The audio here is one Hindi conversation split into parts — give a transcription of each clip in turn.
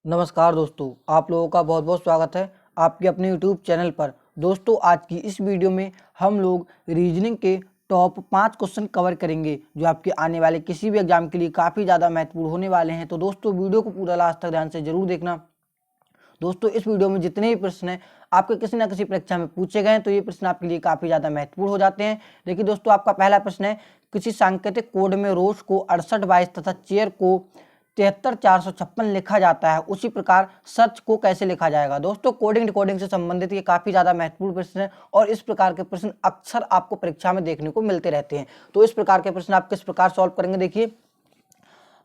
नमस्कार दोस्तों, आप लोगों का बहुत बहुत स्वागत है आपके अपने यूट्यूब चैनल पर। दोस्तों, आज की इस वीडियो में हम लोग रीजनिंग के टॉप 5 क्वेश्चन कवर करेंगे जो आपके आने वाले किसी भी एग्जाम के लिए काफ़ी ज़्यादा महत्वपूर्ण होने वाले हैं। तो दोस्तों, वीडियो को पूरा लास्ट तक ध्यान से जरूर देखना। दोस्तों, इस वीडियो में जितने भी प्रश्न हैं आपके किसी न किसी परीक्षा में पूछे गए हैं, तो ये प्रश्न आपके लिए काफ़ी ज़्यादा महत्वपूर्ण हो जाते हैं। देखिए दोस्तों, आपका पहला प्रश्न है, किसी सांकेतिक कोड में रोज को 68 22 तथा चेयर को 73 456 लिखा जाता है, उसी प्रकार सर्च को कैसे लिखा जाएगा। दोस्तों, कोडिंग डिकोडिंग से संबंधित ये काफ़ी ज़्यादा महत्वपूर्ण प्रश्न है और इस प्रकार के प्रश्न अक्सर आपको परीक्षा में देखने को मिलते रहते हैं। तो इस प्रकार के प्रश्न आप किस प्रकार सॉल्व करेंगे, देखिए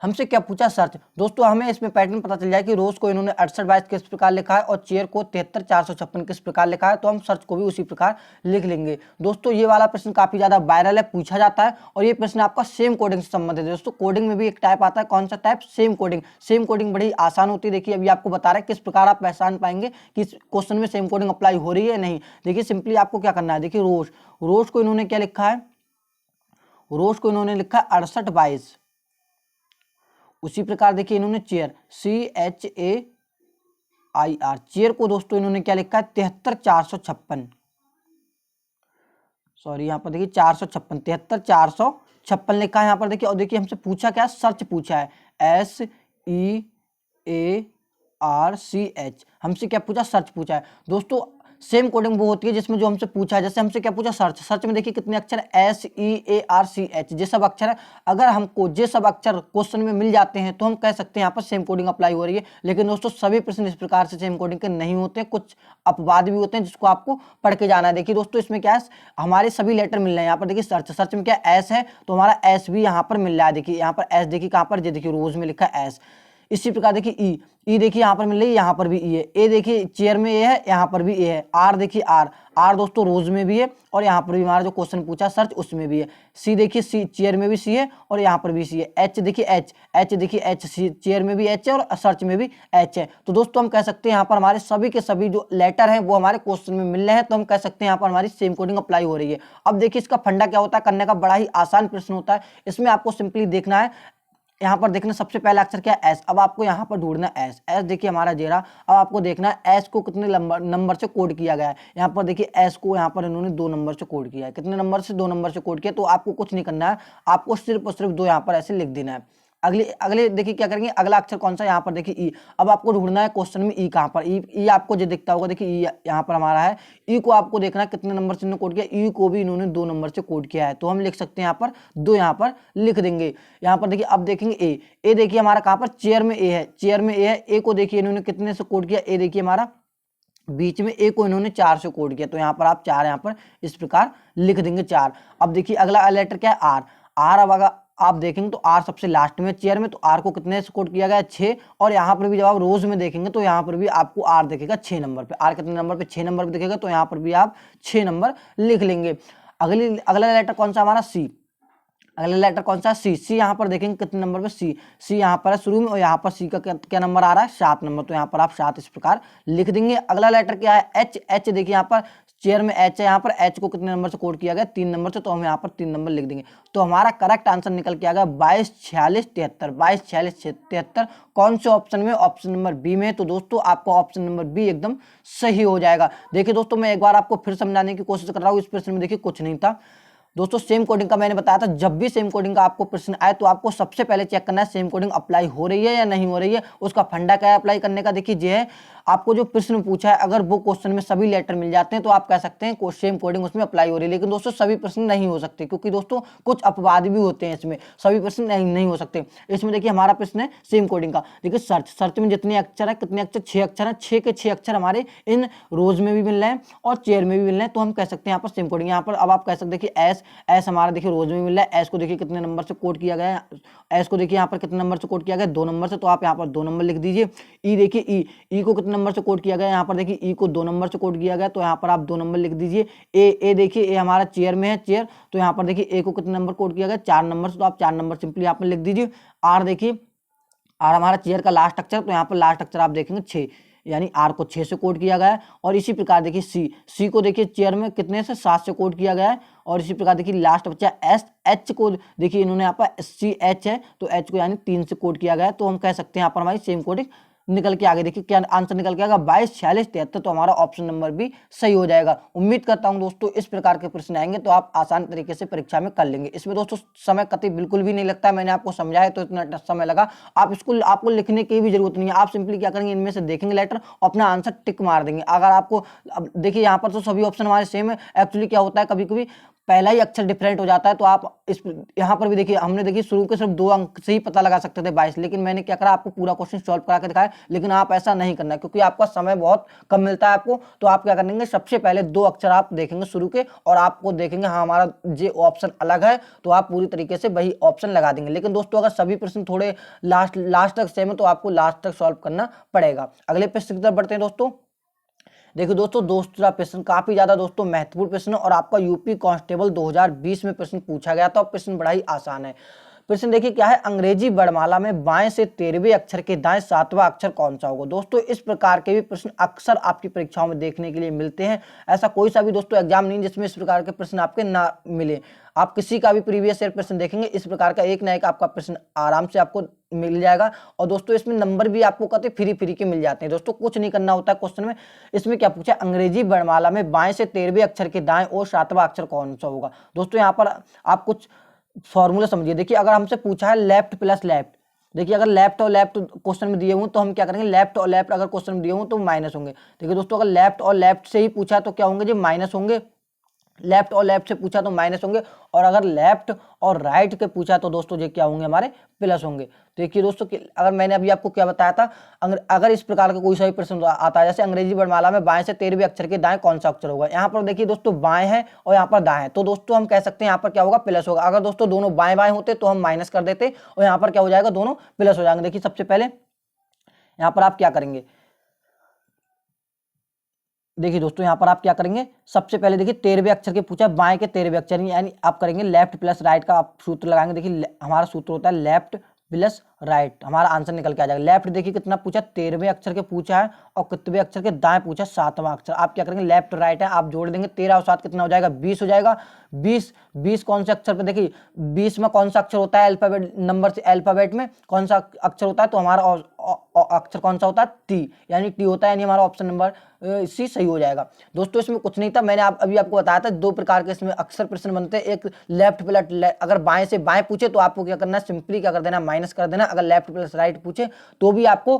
हमसे क्या पूछा सर्च। दोस्तों, हमें इसमें पैटर्न पता चल जाए कि रोज को इन्होंने 68 22 किस प्रकार लिखा है और चेयर को 73 456 किस प्रकार लिखा है, तो हम सर्च को भी उसी प्रकार लिख लेंगे। दोस्तों, ये वाला प्रश्न काफी ज्यादा वायरल है, पूछा जाता है और ये प्रश्न आपका सेम कोडिंग से संबंधित है। दोस्तों, कोडिंग में भी एक टाइप आता है, कौन सा type, same coding. Same coding बड़ी आसान होती है। देखिए अभी आपको बता रहे हैं किस प्रकार आप पहचान पाएंगे कि इस क्वेश्चन में सेम कोडिंग अप्लाई हो रही है या नहीं। देखिए सिंपली आपको क्या करना है, देखिए रोज रोज को इन्होंने क्या लिखा है, रोज को इन्होंने लिखा है 68 22। उसी प्रकार देखिए इन्होंने चेयर CHAIR, चेयर को दोस्तों इन्होंने क्या लिखा है 73 456। सॉरी, यहाँ पर देखिए 456, 73 456 लिखा है यहाँ पर देखिए। और देखिए हमसे पूछा क्या, सर्च पूछा है, SEARCH, हमसे क्या पूछा, सर्च पूछा है। दोस्तों, सेम कोडिंग वो होती है जिसमें जो हमसे पूछा है, जैसे हमसे क्या पूछा सर्च। सर्च में देखिए कितने अक्षर, SEARCH, ये सब अक्षर है। अगर हमको ये सब अक्षर क्वेश्चन में मिल जाते हैं तो हम कह सकते हैं यहाँ पर सेम कोडिंग अप्लाई हो रही है। लेकिन दोस्तों, सभी प्रश्न इस प्रकार से सेम कोडिंग के नहीं होते, कुछ अपवाद भी होते हैं जिसको आपको पढ़ के जाना है। देखिए दोस्तों, इसमें क्या है, हमारे सभी लेटर मिल रहे हैं। यहाँ पर देखिए सर्च, सर्च में क्या एस है तो हमारा एस भी यहाँ पर मिल रहा है। देखिए यहाँ पर एस, देखिए कहाँ पर, ये देखिए रोज में लिखा है एस। इसी प्रकार देखिए ई देखिए यहाँ पर मिल रही है, यहाँ पर भी ई है। ए देखिए चेयर में ए है, यहाँ पर भी ए है। आर देखिए आर दोस्तों रोज में भी है और यहाँ पर भी हमारा जो क्वेश्चन पूछा सर्च उसमें भी है। सी देखिए सी, चेयर में भी सी है और यहाँ पर भी सी है। एच देखिए एच देखिए एच, सी चेयर में भी एच है और सर्च में भी एच है। तो दोस्तों हम कह सकते हैं यहाँ पर हमारे सभी के सभी जो लेटर हैं वो हमारे क्वेश्चन में मिल रहे हैं, तो हम कह सकते हैं यहाँ पर हमारी सेम कोडिंग अप्लाई हो रही है। अब देखिए इसका फंडा क्या होता है, करने का बड़ा ही आसान प्रश्न होता है। इसमें आपको सिंपली देखना है, यहाँ पर देखना सबसे पहला अक्षर क्या है, एस। अब आपको यहाँ पर ढूंढना है एस। एस देखिए हमारा जेरा। अब आपको देखना है एस को कितने नंबर से कोड किया गया है। यहाँ पर देखिए एस को यहाँ पर इन्होंने 2 नंबर से कोड किया है। कितने नंबर से, 2 नंबर से कोड किया। तो आपको कुछ नहीं करना है, आपको सिर्फ और सिर्फ 2 यहाँ पर ऐसे लिख देना है। अगले अगले देखिए क्या करेंगे, अगला अक्षर कौन सा, यहाँ पर देखिए ई। अब आपको ढूंढना है क्वेश्चन में ई कहाँ पर, ई आपको जो दिखता होगा, देखिए ई यहाँ पर हमारा है। ई को आपको देखना है कितने नंबर से इन्होंने कोड किया। ई को भी इन्होंने 2 नंबर से कोड किया है, तो हम लिख सकते हैं यहाँ पर 2 यहाँ पर लिख देंगे। यहाँ पर देखिए अब देखेंगे ए देखिए हमारा कहाँ पर, चेयर में ए है, चेयर में ए है। ए को देखिए इन्होंने कितने से कोड किया, ए देखिए हमारा बीच में, ए को इन्होंने 4 से कोड किया, तो यहाँ पर आप 4 यहाँ पर इस प्रकार लिख देंगे 4। अब देखिए अगला लेटर क्या है, आर। अब अगर आप देखेंगे तो आर सबसे लास्ट में चेयर में, तो आर को कितने से कोड किया गया है, 6। और यहाँ पर भी जब आप रोज में देखेंगे तो यहाँ पर भी आपको आर दिखेगा 6 नंबर पे। आर कितने नंबर पे, 6 नंबर पे दिखेगा, तो यहाँ पर भी आप 6 नंबर लिख लेंगे। अगला लेटर कौन सा हमारा, सी। अगला लेटर कौन सा, सी। सी यहाँ पर देखेंगे कितने नंबर पे, सी यहाँ पर है शुरू में, और यहाँ पर सी का क्या नंबर आ रहा है, 7 नंबर, तो यहाँ पर आप 7 इस प्रकार लिख देंगे। अगला लेटर क्या है, एच। एच देखिए यहाँ पर चेयर में एच है, यहाँ पर एच को कितने नंबर से कोड किया गया, 3 नंबर से, तो हम यहाँ पर 3 नंबर लिख देंगे। तो हमारा करेक्ट आंसर निकल के आ गया 22 46 73। 22 46 73 कौन से ऑप्शन में, ऑप्शन नंबर बी में। तो दोस्तों आपका ऑप्शन नंबर बी एकदम सही हो जाएगा। देखिए दोस्तों, मैं एक बार आपको फिर समझाने की कोशिश कर रहा हूँ। इस प्रश्न में देखिए कुछ नहीं था दोस्तों, सेम कोडिंग का मैंने बताया था। जब भी सेम कोडिंग का आपको प्रश्न आए तो आपको सबसे पहले चेक करना है सेम कोडिंग अप्लाई हो रही है या नहीं हो रही है। उसका फंडा क्या है अप्लाई करने का, देखिए ये है, आपको जो प्रश्न पूछा है अगर वो क्वेश्चन में सभी लेटर मिल जाते हैं तो आप कह सकते हैं सेम कोडिंग उसमें अप्लाई हो रही है। लेकिन दोस्तों सभी प्रश्न नहीं हो सकते, क्योंकि दोस्तों कुछ अपवाद भी होते हैं इसमें, सभी प्रश्न नहीं हो सकते। इसमें देखिए हमारा प्रश्न है सेम कोडिंग का। देखिए सर्च में जितने अक्षर है, कितने अक्षर, 6 अक्षर है। 6 के 6 अक्षर हमारे इन रोज में भी मिल रहे हैं और चेयर में भी मिल रहे हैं, तो हम कह सकते हैं यहाँ पर सेम कोडिंग। यहाँ पर अब आप कह सकते हैं कि एस हमारा देखिए रोज में मिल रहा है। एस को देखिए कितने नंबर से कोड किया गया है, एस को देखिए यहाँ पर कितने नंबर से कोड किया गया है, 2 नंबर से, तो आप यहाँ पर 2 नंबर लिख दीजिए। ई देखिए ई को कितने नंबर से कोड किया गया है, यहाँ पर देखिए ई को 2 नंबर से कोड किया गया, तो यहाँ पर आप 2 नंबर लिख दीजिए। ए देखिए ए हमारा चेयर में है, चेयर, तो यहाँ पर देखिए ए को कितने नंबर कोड किया गया, 4 नंबर से, तो आप 4 नंबर सिंपली यहाँ पर लिख दीजिए। आर देखिए, आर हमारा चेयर का लास्ट अक्षर, तो यहाँ पर लास्ट अक्षर आप देखेंगे 6, यानी आर को 6 से कोड किया गया है। और इसी प्रकार देखिए सी को देखिए चेयर में कितने से, 7 से कोड किया गया है। और इसी प्रकार देखिए लास्ट बच्चा एच को देखिए इन्होंने यहाँ पर CH है, तो एच को यानी 3 से कोड किया गया है। तो हम कह सकते हैं यहाँ पर हमारी सेम कोडिंग निकल के आगे, देखिए क्या आंसर निकल के आएगा 22, 46, 73, तो हमारा ऑप्शन नंबर बी सही हो जाएगा। उम्मीद करता हूं दोस्तों इस प्रकार के प्रश्न आएंगे तो आप आसान तरीके से परीक्षा में कर लेंगे। इसमें दोस्तों समय कतई बिल्कुल भी नहीं लगता है, मैंने आपको समझाया तो इतना समय लगा, आपको लिखने की भी जरूरत नहीं है। आप सिंपली क्या करेंगे, इनमें से देखेंगे लेटर, अपना आंसर टिक मार देंगे। अगर आपको, अब देखिए यहाँ पर तो सभी ऑप्शन हमारे सेम है, एक्चुअली क्या होता है कभी कभी पहला ही अक्षर डिफरेंट हो जाता है, तो आप इस यहाँ पर भी देखिए, हमने देखिए शुरू के सिर्फ 2 अंक से ही पता लगा सकते थे 22, लेकिन मैंने क्या करा, आपको पूरा क्वेश्चन सॉल्व करा के दिखाया। लेकिन आप ऐसा नहीं करना क्योंकि आपका समय बहुत कम मिलता है आपको, तो आप क्या करेंगे, सबसे पहले 2 अक्षर आप देखेंगे शुरू के, और आपको देखेंगे हाँ हमारा ये ऑप्शन अलग है, तो आप पूरी तरीके से वही ऑप्शन लगा देंगे। लेकिन दोस्तों अगर सभी प्रश्न थोड़े लास्ट तक सेम है तो आपको लास्ट तक सॉल्व करना पड़ेगा। अगले प्रश्न की तरफ बढ़ते हैं दोस्तों। देखिए दोस्तों, दूसरा प्रश्न काफी ज्यादा दोस्तों महत्वपूर्ण प्रश्न, और आपका यूपी कांस्टेबल 2020 में प्रश्न पूछा गया था, और प्रश्न बड़ा ही आसान है। प्रश्न देखिए क्या है, अंग्रेजी वर्णमाला में बाएं से 13वें अक्षर के दाएं 7वां अक्षर कौन सा होगा। दोस्तों इस प्रकार के भी प्रश्न अक्सर आपकी परीक्षाओं में देखने के लिए मिलते हैं। ऐसा कोई सा भी दोस्तों एग्जाम नहीं जिसमें इस प्रकार के प्रश्न आपके ना मिले। आप किसी का भी प्रीवियस ईयर प्रश्न देखेंगे, इस प्रकार का एक ना एक आपका प्रश्न आराम से आपको मिल जाएगा। और दोस्तों इसमें नंबर भी आपको कहते फ्री के मिल जाते हैं। दोस्तों कुछ नहीं करना होता है क्वेश्चन में। इसमें क्या पूछा, अंग्रेजी वर्णमाला में बाएं से 13वें अक्षर के दाएं और 7वां अक्षर कौन सा होगा। दोस्तों यहाँ पर आप कुछ फॉर्मूला समझिए। देखिए अगर हमसे पूछा है लेफ्ट प्लस लेफ्ट, देखिए अगर लेफ्ट और लेफ्ट क्वेश्चन में दिए हुए तो हम क्या करेंगे, लेफ्ट और लेफ्ट अगर क्वेश्चन में दिए हुए तो माइनस होंगे। देखिए दोस्तों अगर लेफ्ट और लेफ्ट से ही पूछा तो क्या होंगे जी, माइनस होंगे। लेफ्ट और लेफ्ट से पूछा तो माइनस होंगे, और अगर लेफ्ट और राइट के पूछा तो दोस्तों ये क्या होंगे, हमारे प्लस होंगे। तो देखिए दोस्तों अगर मैंने अभी आपको क्या बताया था, अगर इस प्रकार का कोई सा भी प्रश्न आता है, जैसे अंग्रेजी वर्णमाला में बाएं से 13वें अक्षर के दाएं कौन सा अक्षर होगा, यहाँ पर देखिए दोस्तों बाएं है और यहाँ पर दाएं है, तो दोस्तों हम कह सकते हैं यहाँ पर क्या होगा, प्लस होगा। अगर दोस्तों दोनों बाएं बाएं होते तो हम माइनस कर देते, और यहाँ पर क्या हो जाएगा, दोनों प्लस हो जाएंगे। देखिए सबसे पहले यहाँ पर आप क्या करेंगे, देखिए दोस्तों यहाँ पर आप क्या करेंगे, सबसे पहले देखिए 13वें अक्षर के पूछा, बाएं के 13वें अक्षर, यानी आप करेंगे लेफ्ट प्लस राइट का आप सूत्र लगाएंगे। देखिए हमारा सूत्र होता है लेफ्ट प्लस राइट, हमारा आंसर निकल के आ जाएगा। लेफ्ट देखिए कितना पूछा, 13वें अक्षर के पूछा है, और कितवें अक्षर के दाएं पूछा, 7वां अक्षर। आप क्या करेंगे, लेफ्ट राइट है, आप जोड़ देंगे, 13 और 7 कितना हो जाएगा, 20 हो जाएगा। 20 कौन से अक्षर पे, देखिए 20 में कौन सा अक्षर होता है अल्फाबेट नंबर से, अल्फाबेट में कौन सा अक्षर होता है, तो हमारा अक्षर कौन सा होता है, टी, यानी टी होता है, यानी हमारा ऑप्शन नंबर सी सही हो जाएगा। दोस्तों इसमें कुछ नहीं था, मैंने अभी आपको बताया था 2 प्रकार के इसमें अक्सर प्रश्न बनते हैं। एक लेफ्ट प्लस, अगर बाएं से बाएं पूछे तो आपको क्या करना है, सिंपली क्या कर देना, माइनस कर देना। अगर लेफ्ट प्लस राइट पूछे तो भी आपको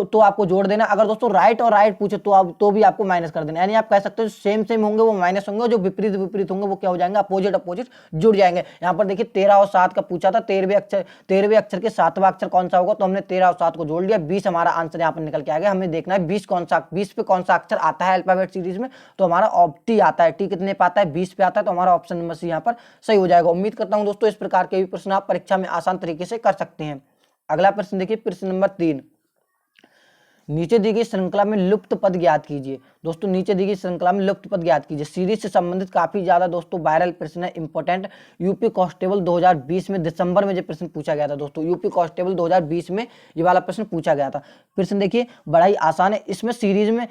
तो आपको जोड़ देना। अगर दोस्तों राइट और राइट पूछे तो भी आपको माइनस कर देना। यानी आप कह सकते हो सेम होंगे वो माइनस होंगे, और जो विपरीत होंगे वो क्या हो जाएंगे, अपोजिट जुड़ जाएंगे। यहाँ पर देखिए 13 और 7 का पूछा था, 13वें अक्षर के 7वां अक्षर कौन सा होगा, तो हमने 13 और 7 को जोड़ लिया, 20 हमारा आंसर यहाँ पर निकल के आ गया। हमें देखना है 20 पे कौन सा अक्षर आता है अल्फाबेट सीरीज में, तो हमारा टी आता है। टी कितने पे आता है, 20 पे आता है, तो हमारा ऑप्शन नंबर सी यहाँ पर सही हो जाएगा। उम्मीद करता हूं दोस्तों इस प्रकार के भी प्रश्न आप परीक्षा में आसान तरीके से कर सकते हैं। अगला प्रश्न देखिए, प्रश्न नंबर 3, नीचे दी गई श्रृंखला में लुप्त पद ज्ञात कीजिए। दोस्तों नीचे दी गई श्रृंखला में लुप्त पद ज्ञात कीजिए। सीरीज से संबंधित काफी ज्यादा दोस्तों वायरल प्रश्न है, इंपॉर्टेंट। यूपी कांस्टेबल 2020 में दिसंबर में जो प्रश्न पूछा गया था दोस्तों, यूपी कांस्टेबल 2020 में ये वाला प्रश्न पूछा गया था। प्रश्न देखिए बड़ा ही आसान है, इसमें सीरीज में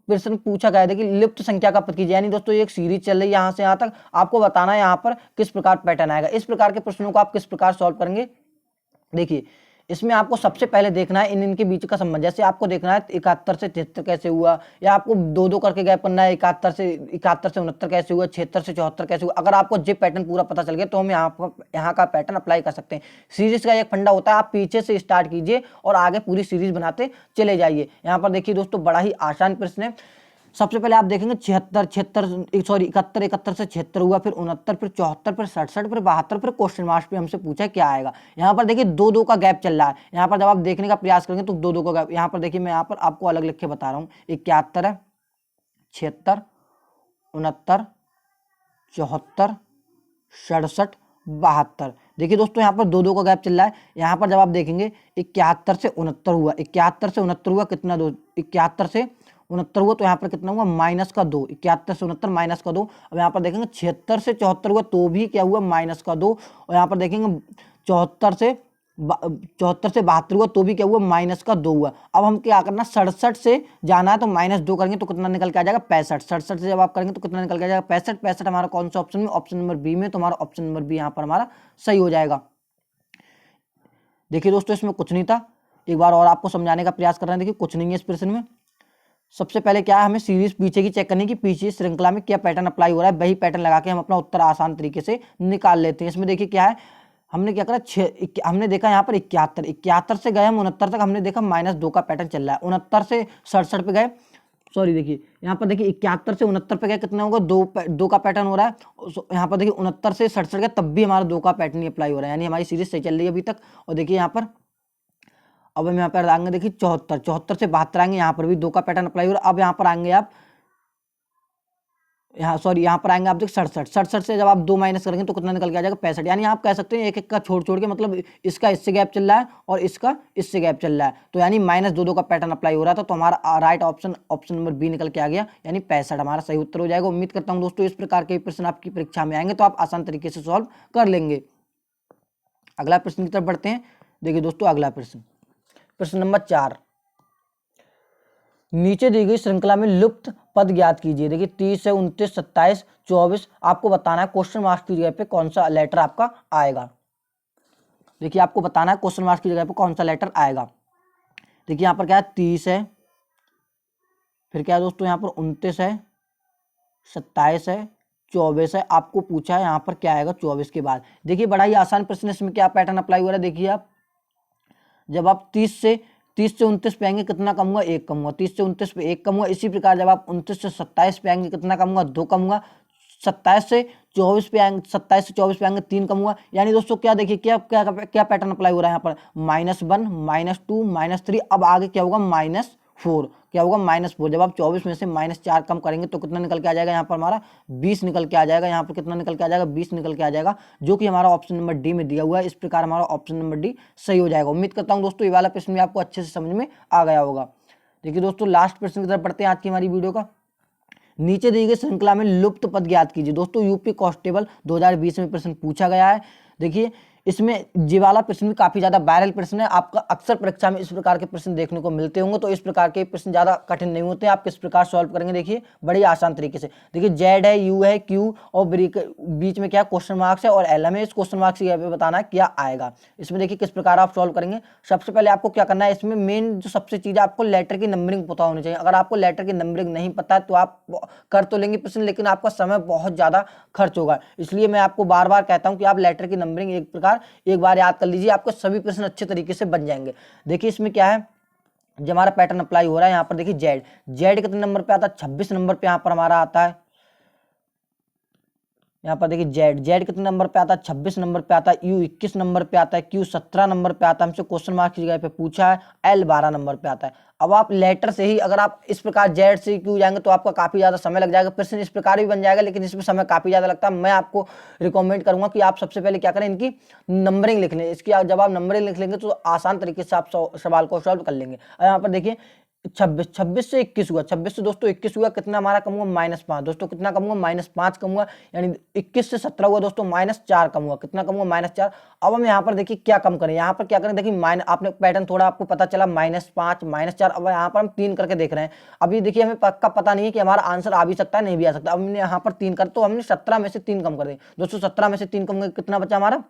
प्रश्न पूछा गया है। देखिए लिप्त संख्या का पद कीजिए, यानी दोस्तों ये एक सीरीज चल रही है यहाँ से यहाँ तक, आपको बताना है यहाँ पर किस प्रकार पैटर्न आएगा। इस प्रकार के प्रश्नों को आप किस प्रकार सॉल्व करेंगे, देखिए इसमें आपको सबसे पहले देखना है इनके बीच का संबंध। जैसे आपको देखना है 71 से 73 कैसे हुआ, या आपको 2 करके गैप करना है, 71 से 69 कैसे हुआ, 76 से 74 कैसे हुआ। अगर आपको ये पैटर्न पूरा पता चल गया तो हम यहाँ का पैटर्न अप्लाई कर सकते हैं। सीरीज का एक फंडा होता है, आप पीछे से स्टार्ट कीजिए और आगे पूरी सीरीज बनाते चले जाइए। यहाँ पर देखिए दोस्तों बड़ा ही आसान प्रश्न है। सबसे पहले आप देखेंगे 71 से 76 हुआ, फिर 69, फिर 74, फिर 67, फिर 72, फिर क्वेश्चन मार्क पे हमसे पूछा क्या आएगा। यहाँ पर देखिए 2 का गैप चल रहा है। यहाँ पर जब आप देखने का प्रयास करेंगे तो 2 का गैप, यहाँ पर देखिए मैं यहाँ पर आपको अलग लिख के बता रहा हूँ, 71 है, 76, 69, 74, 67, 72। देखिए दोस्तों यहाँ पर 2 का गैप चल रहा है। यहाँ पर जब आप देखेंगे 71 से 69 हुआ, 71 से 69 हुआ, कितना 2, 71 से 69 हुआ, तो यहाँ पर कितना हुआ, -2। 71 से 69 -2। अब यहाँ पर देखेंगे 76 से 74 हुआ तो भी क्या हुआ, -2। और यहाँ पर देखेंगे 74 से 72 हुआ तो भी क्या हुआ, -2 हुआ। अब हम क्या करना, 67 से जाना है तो -2 करेंगे तो कितना निकल के आ जाएगा, 65। 67 से जब आप करेंगे तो कितना निकल के आ जाएगा, 65 हमारा कौन सा ऑप्शन में, ऑप्शन नंबर बी में, तो हमारा ऑप्शन नंबर बी यहाँ पर हमारा सही हो जाएगा। देखिए दोस्तों इसमें कुछ नहीं था, एक बार और आपको समझाने का प्रयास कर रहे हैं। देखिए कुछ नहीं है इस प्रश्न में। सबसे पहले क्या है, हमें सीरीज पीछे की चेक करनी कि पीछे श्रृंखला में क्या पैटर्न अप्लाई हो रहा है, वही पैटर्न लगा के हम अपना उत्तर आसान तरीके से निकाल लेते हैं। इसमें देखिए क्या है, हमने क्या करा, हमने देखा यहाँ पर 71 से गए हम 69 तक, हमने देखा -2 का पैटर्न चल रहा है। 69 से 67 पे गए, सॉरी देखिए यहाँ पर देखिए 71 से 69 पे गए, कितना होगा, दो का पैटर्न हो रहा है। यहाँ पर देखिए 69 से 67 गए, तब भी हमारा 2 का पैटर्न ही अप्लाई हो रहा है, यानी हमारी सीरीज सही चल रही है अभी तक। और देखिए यहाँ पर अब हम यहाँ पर आएंगे, देखिए 74 से 72 आएंगे, यहाँ पर भी 2 का पैटर्न अप्लाई हो रहा है। अब यहाँ पर आएंगे आप, यहाँ पर आएंगे आप देख 67 से जब आप 2 माइनस करेंगे तो कितना निकल के आ जाएगा, 65। यानी आप कह सकते हैं एक एक का छोड़ छोड़ के, मतलब इसका इससे गैप चल रहा है और इसका इससे गैप चल रहा है, तो यानी -2 का पैटर्न अप्लाई हो रहा था। तो हमारा राइट ऑप्शन नंबर बी निकल के आ गया, यानी 65 हमारा सही उत्तर हो जाएगा। उम्मीद करता हूँ दोस्तों इस प्रकार के प्रश्न आपकी परीक्षा में आएंगे तो आप आसान तरीके से सॉल्व कर लेंगे। अगला प्रश्न की तरफ बढ़ते हैं। देखिए दोस्तों अगला प्रश्न नंबर 4, नीचे दी गई श्रृंखला में लुप्त पद ज्ञात कीजिए। देखिए 30 है, 29, 27, 24, आपको बताना है क्वेश्चन मार्क्स की जगह पे कौन सा लेटर आपका आएगा। देखिए आपको बताना है क्वेश्चन मार्क्स की जगह पे कौन सा लेटर आएगा। देखिए यहाँ पर क्या है, 30 है, फिर क्या है दोस्तों यहाँ पर 29 है, 27 है, 24 है। आपको पूछा है यहाँ पर क्या आएगा 24 के बाद। देखिए बड़ा ही आसान प्रश्न, इसमें क्या पैटर्न अप्लाई हो रहा है। देखिए आप जब आप 30 से 29 पे आएंगे कितना कम हुआ, 1 कम हुआ। 30 से 29 पे 1 कम हुआ। इसी प्रकार जब आप 29 से 27 पे आएंगे कितना कम हुआ, 2 कम हुआ। 27 से 24 पे आएंगे, 27 से 24 पे आएंगे 3 कम हुआ। यानी दोस्तों क्या देखिए क्या क्या क्या पैटर्न अप्लाई हो रहा है यहाँ पर, -1, -2, -3। अब आगे क्या होगा, -4। क्या होगा, -4। जब आप 24 में से -4 कम करेंगे तो कितना निकल के आ जाएगा, यहाँ पर हमारा 20 निकल के आ जाएगा। यहाँ पर कितना निकल के आ जाएगा, 20 निकल के आ जाएगा, जो कि हमारा ऑप्शन नंबर डी में दिया हुआ है। इस प्रकार हमारा ऑप्शन नंबर डी सही हो जाएगा। उम्मीद करता हूँ दोस्तों ये वाला प्रश्न भी आपको अच्छे से समझ में आ गया होगा। देखिए दोस्तों लास्ट प्रश्न की तरफ बढ़ते हैं आज की हमारी वीडियो का। नीचे दी गई श्रृंखला में लुप्त पद ज्ञात कीजिए। दोस्तों यूपी कांस्टेबल 2020 में प्रश्न पूछा गया है। देखिए इसमें ये वाला प्रश्न भी काफी ज्यादा वायरल प्रश्न है। आपका अक्सर परीक्षा में इस प्रकार के प्रश्न देखने को मिलते होंगे, तो इस प्रकार के प्रश्न ज्यादा कठिन नहीं होते। आप किस प्रकार सॉल्व करेंगे, देखिए बड़ी आसान तरीके से। देखिए जेड है, यू है, क्यू और बीच में क्या क्वेश्चन मार्क्स है और एल में, इस क्वेश्चन मार्क्स की बताना है क्या आएगा। इसमें देखिए किस प्रकार आप सॉल्व करेंगे। सबसे पहले आपको क्या करना है, इसमें मेन जो सबसे चीज है, आपको लेटर की नंबरिंग पता होनी चाहिए। अगर आपको लेटर की नंबरिंग नहीं पता है तो आप कर तो लेंगे प्रश्न, लेकिन आपका समय बहुत ज्यादा खर्च होगा। इसलिए मैं आपको बार बार कहता हूं कि आप लेटर की नंबरिंग एक बार याद कर लीजिए, आपके सभी प्रश्न अच्छे तरीके से बन जाएंगे। देखिए इसमें क्या है, जब हमारा पैटर्न अप्लाई हो रहा है यहाँ पर देखिए जेड कितने नंबर पे आता है, 26 नंबर पे यहाँ पर हमारा आता है। यहाँ पर देखिए जेड कितने नंबर पे आता है, 26 नंबर पे आता है। यू 21 नंबर पे आता है। क्यू 17 नंबर पे आता है, हमसे क्वेश्चन मार्क की जगह पे पूछा है। एल 12 नंबर पे आता है। अब आप लेटर से ही अगर आप इस प्रकार जेड से क्यू जाएंगे तो आपका काफी ज्यादा समय लग जाएगा। प्रश्न इस प्रकार भी बन जाएगा, लेकिन इसमें समय काफी ज्यादा लगता है। मैं आपको रिकमेंड करूंगा कि आप सबसे पहले क्या करें, इनकी नंबरिंग लिख लें। इसकी जब आप नंबरिंग लिख लेंगे तो आसान तरीके से आप सवाल को सॉल्व कर लेंगे। और यहाँ पर देखिए 26 से 21 हुआ, 26 से दोस्तों 21 हुआ, कितना हमारा कम हुआ, -5। दोस्तों कितना कम हुआ, -5 कम हुआ। यानी 21 से 17 हुआ दोस्तों, -4 कम हुआ। कितना कम हुआ, -4। अब हम यहाँ पर देखिए क्या कम करें, यहाँ पर क्या करें, देखिए आपने पैटर्न थोड़ा आपको पता चला, -5, -4। अब यहाँ पर हम 3 करके देख रहे हैं। अभी देखिए हमें पक्का पता नहीं है कि हमारा आंसर आ भी सकता है, नहीं भी आ सकता। अब हमने यहाँ पर 3 कर, तो हमने 17 में से 3 कम कर दिए दोस्तों। 17 में से 3 कम करके कितना बचा हमारा,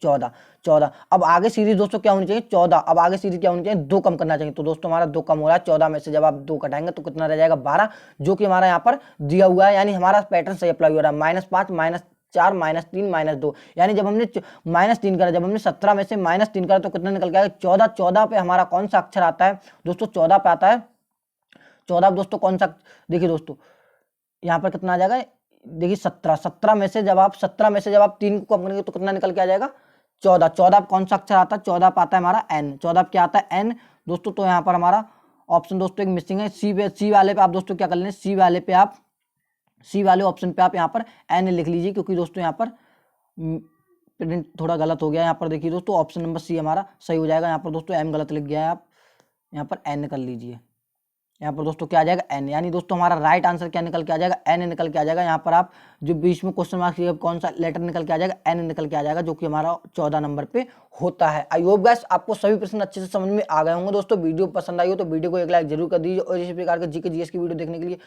14। अब आगे सीरीज दोस्तों क्या होनी चाहिए, 14। अब आगे सीरीज क्या होनी चाहिए, 2 कम करना चाहिए। तो दोस्तों हमारा 2 कम हो रहा है। 14 में से जब आप 2 घटाएंगे तो कितना रह जाएगा, 12, जो कि हमारा यहाँ पर दिया हुआ है। यानी हमारा पैटर्न सही अप्लाई हो रहा है। -5, -4, -3, -2। यानी जब हमने -3 करा, जब हमने 17 में से -3 करा तो कितना निकल के आएगा, 14। 14 पे हमारा कौन सा अक्षर आता है दोस्तों, 14 पे आता है 14 दोस्तों कौन सा, देखिए दोस्तों यहाँ पर कितना आ जाएगा, देखिए 17 में से जब आप 3 को कम करेंगे तो कितना निकल के आ जाएगा, 14। 14 कौन सा अक्षर आता है, 14 पे आता है हमारा एन। 14 क्या आता है, एन दोस्तों। तो यहाँ पर हमारा ऑप्शन दोस्तों एक मिसिंग है। सी वाले पे आप दोस्तों क्या कर लें, सी वाले ऑप्शन पे आप यहाँ पर एन लिख लीजिए, क्योंकि दोस्तों यहाँ पर प्रिंट थोड़ा गलत हो गया। यहाँ पर देखिए दोस्तों ऑप्शन नंबर सी हमारा सही हो जाएगा। यहाँ पर दोस्तों एम गलत लिख गया है, आप यहाँ पर एन कर लीजिए। यहाँ पर दोस्तों क्या आ जाएगा, एन। यानी दोस्तों हमारा राइट आंसर क्या निकल के आ जाएगा, एन निकल के आ जाएगा। यहाँ पर आप जो बीच में क्वेश्चन मार्क कौन सा लेटर निकल के आ जाएगा, एन निकल के आ जाएगा, जो कि हमारा 14 नंबर पे होता है। आई होप गाइस आपको सभी प्रश्न अच्छे से समझ में आ गए होंगे। दोस्तों वीडियो पसंद आई हो तो वीडियो को एक लाइक जरूर कर दीजिए, और इसी प्रकार के जीके जीएस की वीडियो देखने के लिए